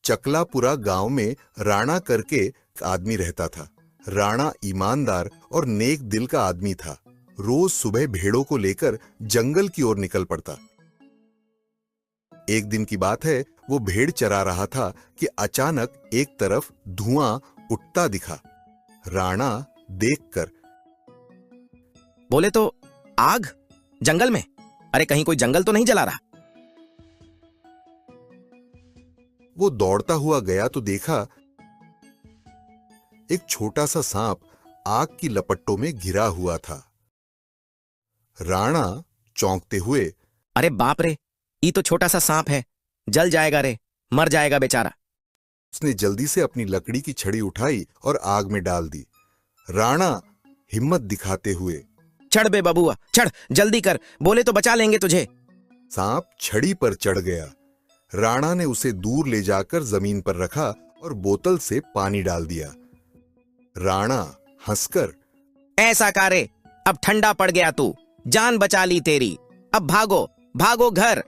चकलापुरा गांव में राणा करके एक आदमी रहता था। राणा ईमानदार और नेक दिल का आदमी था। रोज सुबह भेड़ों को लेकर जंगल की ओर निकल पड़ता। एक दिन की बात है, वो भेड़ चरा रहा था कि अचानक एक तरफ धुआं उठता दिखा। राणा देखकर बोले तो आग जंगल में। अरे कहीं कोई जंगल तो नहीं जला रहा। वो दौड़ता हुआ गया तो देखा एक छोटा सा सांप आग की लपटों में घिरा हुआ था। राणा चौंकते हुए, अरे बाप रे, ये तो छोटा सा सांप है, जल जाएगा रे, मर जाएगा बेचारा। उसने जल्दी से अपनी लकड़ी की छड़ी उठाई और आग में डाल दी। राणा हिम्मत दिखाते हुए, चढ़ बे बबुआ चढ़, जल्दी कर, बोले तो बचा लेंगे तुझे। सांप छड़ी पर चढ़ गया। राणा ने उसे दूर ले जाकर जमीन पर रखा और बोतल से पानी डाल दिया। राणा हंसकर, ऐसा कारे, अब ठंडा पड़ गया तू, जान बचा ली तेरी, अब भागो भागो घर।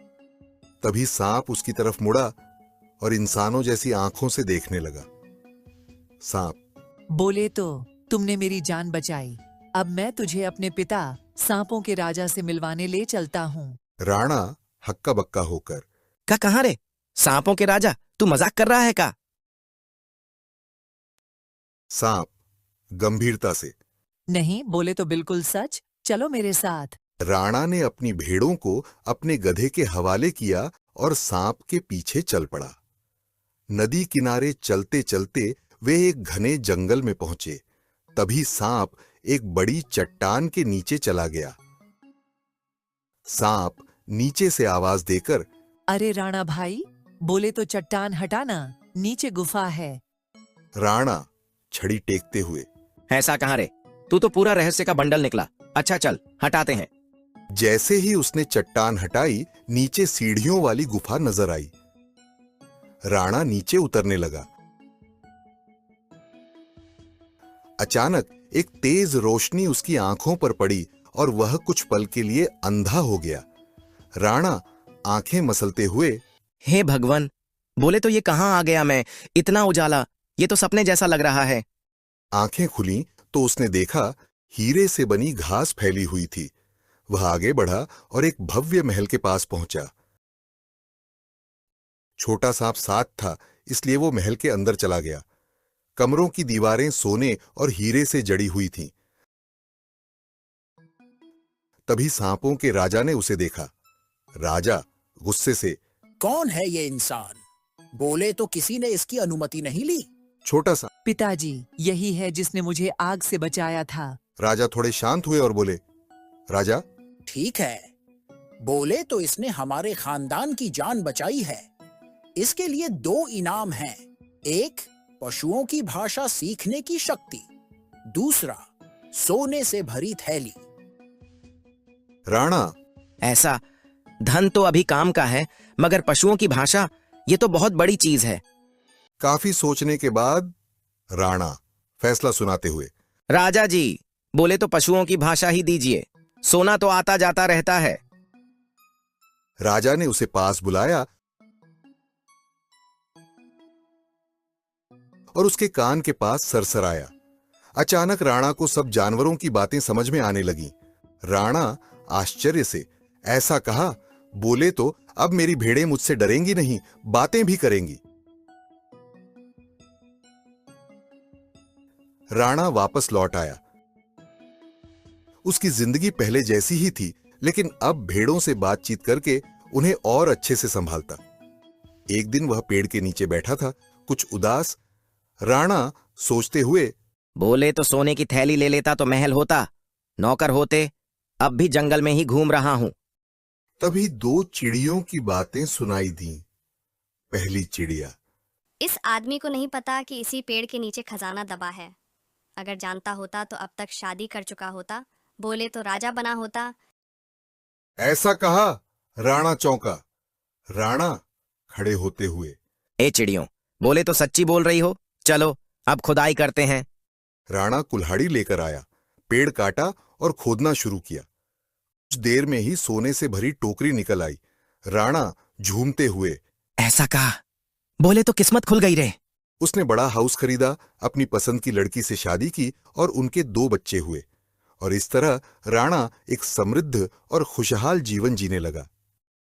तभी सांप उसकी तरफ मुड़ा और इंसानों जैसी आंखों से देखने लगा। सांप, बोले तो तुमने मेरी जान बचाई, अब मैं तुझे अपने पिता सांपों के राजा से मिलवाने ले चलता हूँ। राणा हक्का बक्का होकर, कहाँ रे, सांपों के राजा, तू मजाक कर रहा है का? सांप गंभीरता से, नहीं, बोले तो बिल्कुल सच, चलो मेरे साथ। राणा ने अपनी भेड़ों को अपने गधे के हवाले किया और सांप के पीछे चल पड़ा। नदी किनारे चलते चलते वे एक घने जंगल में पहुंचे। तभी सांप एक बड़ी चट्टान के नीचे चला गया। सांप नीचे से आवाज देकर, अरे राणा भाई, बोले तो चट्टान हटाना, नीचे गुफा है। राणा छड़ी टेकते हुए, ऐसा कहाँ रे, तू तो पूरा रहस्य का बंडल निकला। अच्छा चल हटाते हैं। जैसे ही उसने चट्टान हटाई, नीचे सीढ़ियों वाली गुफा नजर आई। राणा नीचे उतरने लगा। अचानक एक तेज रोशनी उसकी आंखों पर पड़ी और वह कुछ पल के लिए अंधा हो गया। राणा आंखें मसलते हुए, हे भगवान, बोले तो ये कहाँ आ गया मैं, इतना उजाला, ये तो सपने जैसा लग रहा है। आंखें खुली तो उसने देखा हीरे से बनी घास फैली हुई थी। वह आगे बढ़ा और एक भव्य महल के पास पहुंचा। छोटा सांप साथ था, इसलिए वो महल के अंदर चला गया। कमरों की दीवारें सोने और हीरे से जड़ी हुई थीं। तभी सांपों के राजा ने उसे देखा। राजा गुस्से से, कौन है ये इंसान? बोले तो किसी ने इसकी अनुमति नहीं ली। छोटा सा पिताजी, यही है जिसने मुझे आग से बचाया था। राजा थोड़े शांत हुए और बोले, राजा, ठीक है, बोले तो इसने हमारे खानदान की जान बचाई है। इसके लिए 2 इनाम हैं। एक, पशुओं की भाषा सीखने की शक्ति, दूसरा, सोने से भरी थैली। राणा, ऐसा, धन तो अभी काम का है, मगर पशुओं की भाषा, ये तो बहुत बड़ी चीज है। काफी सोचने के बाद राणा फैसला सुनाते हुए, राजा जी, बोले तो पशुओं की भाषा ही दीजिए, सोना तो आता जाता रहता है। राजा ने उसे पास बुलाया और उसके कान के पास सरसराया। अचानक राणा को सब जानवरों की बातें समझ में आने लगी। राणा आश्चर्य से, ऐसा कहा, बोले तो अब मेरी भेड़ें मुझसे डरेंगी नहीं, बातें भी करेंगी। राणा वापस लौट आया। उसकी जिंदगी पहले जैसी ही थी, लेकिन अब भेड़ों से बातचीत करके उन्हें और अच्छे से संभालता। एक दिन वह पेड़ के नीचे बैठा था, कुछ उदास। राणा सोचते हुए, बोले तो सोने की थैली ले लेता तो महल होता, नौकर होते, अब भी जंगल में ही घूम रहा हूं। तभी 2 चिड़ियों की बातें सुनाई दी। पहली चिड़िया, इस आदमी को नहीं पता कि इसी पेड़ के नीचे खजाना दबा है। अगर जानता होता तो अब तक शादी कर चुका होता, बोले तो राजा बना होता। ऐसा कहा। राणा चौंका। राणा खड़े होते हुए, ए चिड़ियों, बोले तो सच्ची बोल रही हो, चलो अब खुदाई करते हैं। राणा कुल्हाड़ी लेकर आया, पेड़ काटा और खोदना शुरू किया। कुछ देर में ही सोने से भरी टोकरी निकल आई। राणा झूमते हुए, ऐसा कहा, बोले तो किस्मत खुल गई रे। उसने बड़ा हाउस खरीदा, अपनी पसंद की लड़की से शादी की और उनके 2 बच्चे हुए। और इस तरह राणा एक समृद्ध और खुशहाल जीवन जीने लगा।